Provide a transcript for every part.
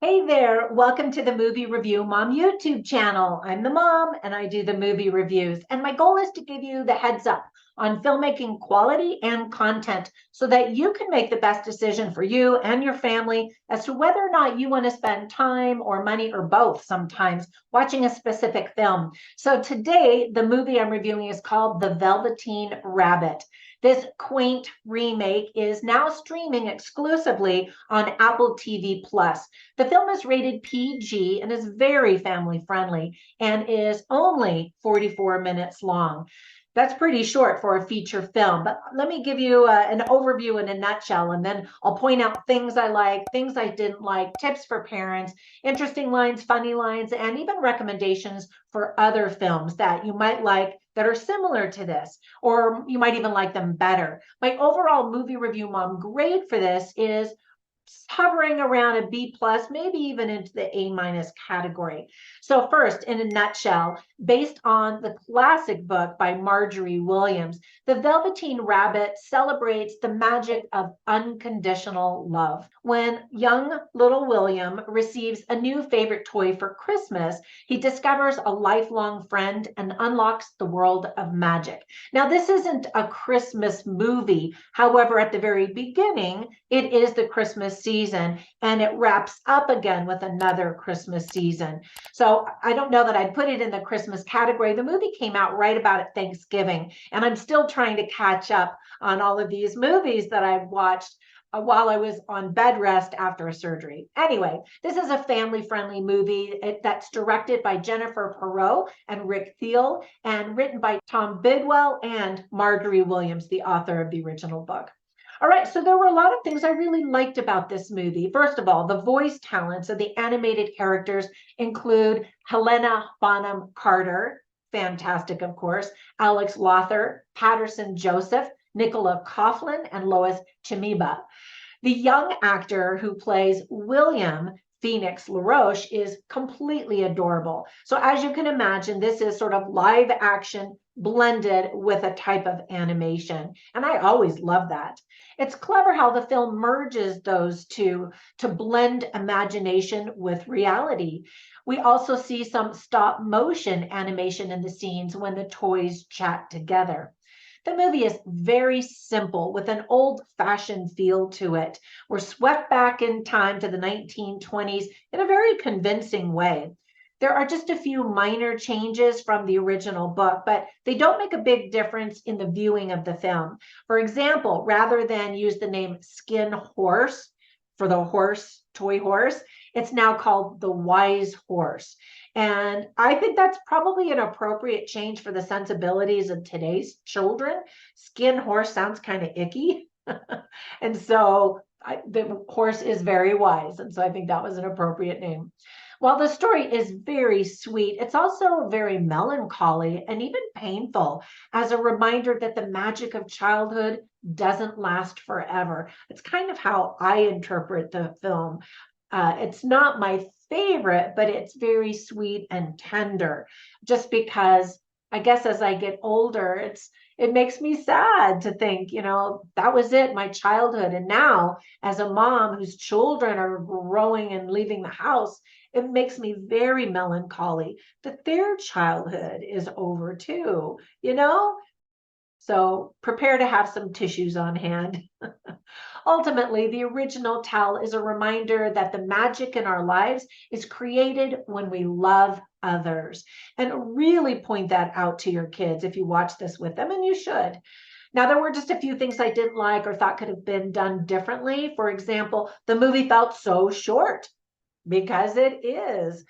Hey there, welcome to the Movie Review Mom YouTube channel. I'm the mom and I do the movie reviews. And my goal is to give you the heads up on filmmaking quality and content so that you can make the best decision for you and your family as to whether or not you want to spend time or money or both sometimes watching a specific film. So today, the movie I'm reviewing is called The Velveteen Rabbit. This quaint remake is now streaming exclusively on Apple TV Plus. The film is rated PG and is very family friendly and is only 44 minutes long. That's pretty short for a feature film, but let me give you an overview in a nutshell, and then I'll point out things I like, things I didn't like, tips for parents, interesting lines, funny lines, and even recommendations for other films that you might like that are similar to this, or you might even like them better. My overall movie review mom grade for this is hovering around a B plus, maybe even into the A minus category. So first, in a nutshell, based on the classic book by Marjorie Williams, The Velveteen Rabbit celebrates the magic of unconditional love. When young little William receives a new favorite toy for Christmas, he discovers a lifelong friend and unlocks the world of magic. Now, this isn't a Christmas movie. However, at the very beginning, it is the Christmas season, and it wraps up again with another Christmas season. So I don't know that I'd put it in the Christmas category. The movie came out right about at Thanksgiving, and I'm still trying to catch up on all of these movies that I've watched while I was on bed rest after a surgery. Anyway, this is a family-friendly movie that's directed by Jennifer Perot and Rick Thiel and written by Tom Bidwell and Marjorie Williams, the author of the original book. All right, so there were a lot of things I really liked about this movie. First of all, the voice talents of the animated characters include Helena Bonham Carter, fantastic, of course, Alex Lothar, Patterson Joseph, Nicola Coughlan, and Lois Chimiba. The young actor who plays William Phoenix LaRoche is completely adorable. So as you can imagine, this is sort of live action blended with a type of animation. And I always love that. It's clever how the film merges those two to blend imagination with reality. We also see some stop motion animation in the scenes when the toys chat together. The movie is very simple with an old-fashioned feel to it. We're swept back in time to the 1920s in a very convincing way. There are just a few minor changes from the original book, but they don't make a big difference in the viewing of the film. For example, rather than use the name Skin Horse for the horse, toy horse, it's now called the Wise Horse. And I think that's probably an appropriate change for the sensibilities of today's children. Skin horse sounds kind of icky. And so the horse is very wise. And so I think that was an appropriate name. While the story is very sweet, it's also very melancholy and even painful as a reminder that the magic of childhood doesn't last forever. It's kind of how I interpret the film. It's not my favorite, but it's very sweet and tender just because I guess as I get older, it makes me sad to think, that was it, my childhood. And now as a mom whose children are growing and leaving the house, it makes me very melancholy that their childhood is over too, So prepare to have some tissues on hand. Ultimately, the original tell is a reminder that the magic in our lives is created when we love others. And really point that out to your kids if you watch this with them, and you should. Now, there were just a few things I didn't like or thought could have been done differently. For example, the movie felt so short because it is.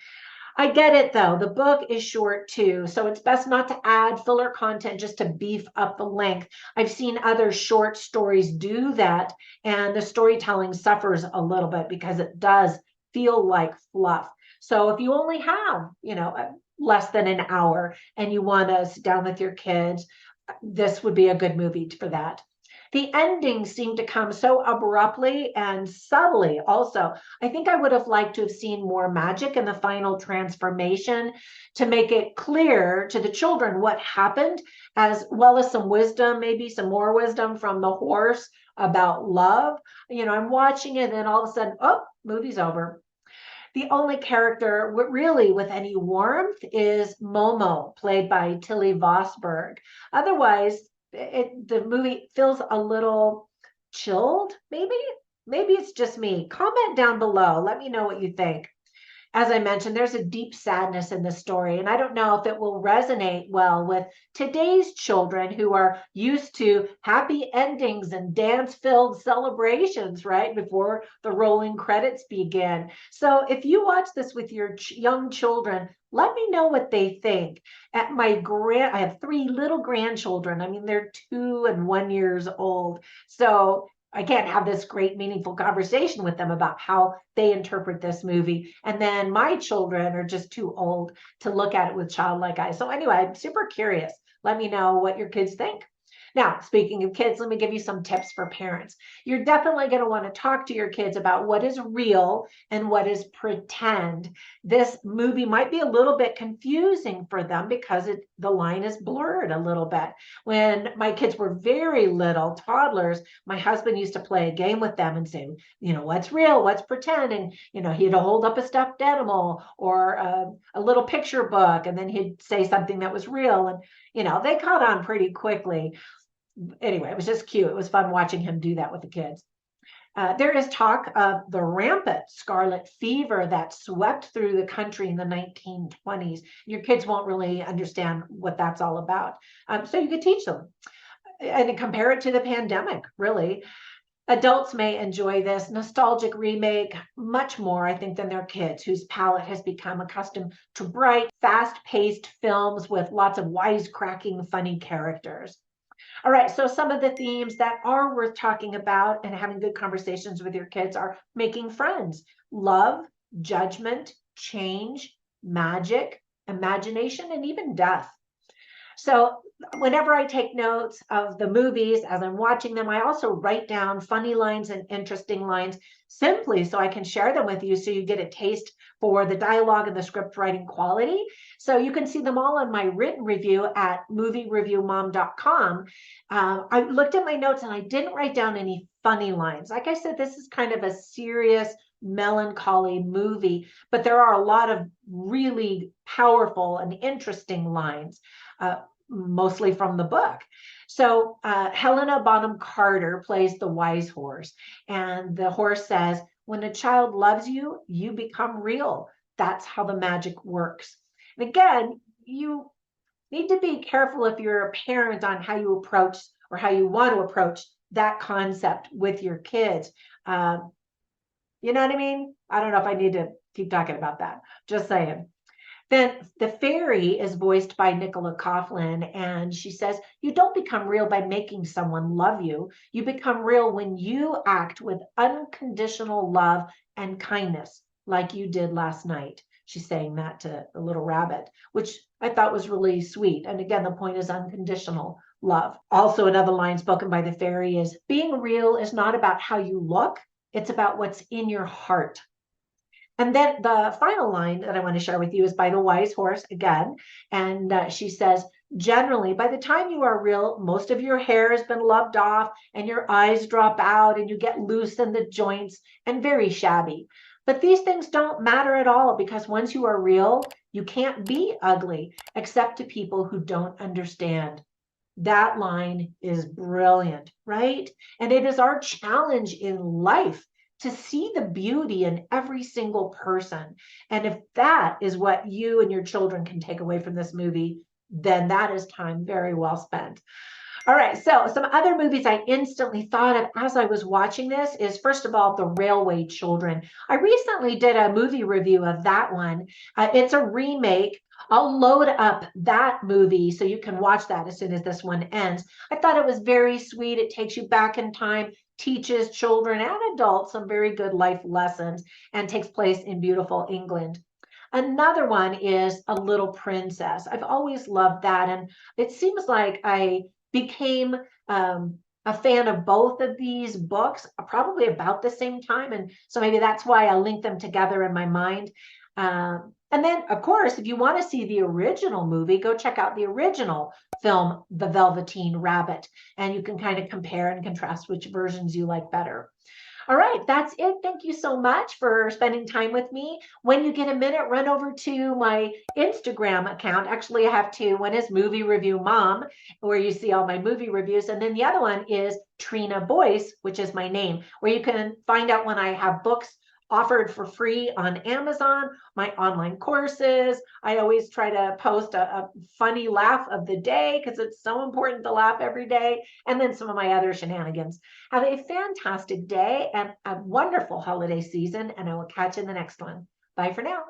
I get it though. The book is short too, so it's best not to add filler content just to beef up the length. I've seen other short stories do that, and the storytelling suffers a little bit because it does feel like fluff. So if you only have, less than an hour and you want to sit down with your kids, this would be a good movie for that. The ending seemed to come so abruptly and subtly also. I think I would have liked to have seen more magic in the final transformation to make it clear to the children what happened, as well as some wisdom, maybe some more wisdom from the horse about love. I'm watching it and all of a sudden, oh, movie's over. The only character really with any warmth is Momo, played by Tilly Vosberg. Otherwise, the movie feels a little chilled, maybe? Maybe it's just me. Comment down below. Let me know what you think. As I mentioned, there's a deep sadness in the story, and I don't know if it will resonate well with today's children who are used to happy endings and dance-filled celebrations, right, before the rolling credits begin. So if you watch this with your young children, let me know what they think. I have 3 little grandchildren. I mean, they're 2 and 1 years old. So I can't have this great, meaningful conversation with them about how they interpret this movie. And then my children are just too old to look at it with childlike eyes. So anyway, I'm super curious. Let me know what your kids think. Now, speaking of kids, let me give you some tips for parents. You're definitely going to want to talk to your kids about what is real and what is pretend. This movie might be a little bit confusing for them because the line is blurred a little bit. When my kids were very little, toddlers, my husband used to play a game with them and say, what's real, what's pretend? And, he'd hold up a stuffed animal or a little picture book, and then he'd say something that was real. And, they caught on pretty quickly. Anyway, it was just cute. It was fun watching him do that with the kids. There is talk of the rampant scarlet fever that swept through the country in the 1920s. Your kids won't really understand what that's all about. So you could teach them and compare it to the pandemic, really. Adults may enjoy this nostalgic remake much more, I think, than their kids, whose palate has become accustomed to bright, fast-paced films with lots of wisecracking, funny characters. All right, so some of the themes that are worth talking about and having good conversations with your kids are making friends, love, judgment, change, magic, imagination, and even death. So whenever I take notes of the movies as I'm watching them, I also write down funny lines and interesting lines simply so I can share them with you so you get a taste for the dialogue and the script writing quality. So you can see them all in my written review at moviereviewmom.com. I looked at my notes and I didn't write down any funny lines. Like I said, this is kind of a serious, melancholy movie, but there are a lot of really powerful and interesting lines. Mostly from the book. So Helena Bonham Carter plays the wise horse. And the horse says, when a child loves you, you become real. That's how the magic works. And again, you need to be careful if you're a parent on how you approach or how you want to approach that concept with your kids. You know what I mean? I don't know if I need to keep talking about that. Just saying. Then the fairy is voiced by Nicola Coughlan, and she says, you don't become real by making someone love you. You become real when you act with unconditional love and kindness, like you did last night. She's saying that to the little rabbit, which I thought was really sweet. And again, the point is unconditional love. Also, another line spoken by the fairy is, being real is not about how you look, it's about what's in your heart. And then the final line that I want to share with you is by the wise horse again. And she says, generally, by the time you are real, most of your hair has been loved off and your eyes drop out and you get loose in the joints and very shabby. But these things don't matter at all because once you are real, you can't be ugly except to people who don't understand. That line is brilliant, right? And it is our challenge in life to see the beauty in every single person. And if that is what you and your children can take away from this movie, then that is time very well spent. All right, so some other movies I instantly thought of as I was watching this is, first of all, The Railway Children. I recently did a movie review of that one. It's a remake. I'll load up that movie so you can watch that as soon as this one ends. I thought it was very sweet. It takes you back in time, teaches children and adults some very good life lessons, and takes place in beautiful England. Another one is A Little Princess. I've always loved that, and it seems like I became a fan of both of these books probably about the same time, and so maybe that's why I link them together in my mind. And then, of course, if you want to see the original movie, go check out the original film, The Velveteen Rabbit, and you can kind of compare and contrast which versions you like better. All right, that's it. Thank you so much for spending time with me. When you get a minute, run over to my Instagram account. Actually, I have two. One is Movie Review Mom, where you see all my movie reviews. And then the other one is Trina Boice, which is my name, where you can find out when I have books offered for free on Amazon, my online courses. I always try to post a funny laugh of the day because it's so important to laugh every day. And then some of my other shenanigans. Have a fantastic day and a wonderful holiday season, and I will catch you in the next one. Bye for now.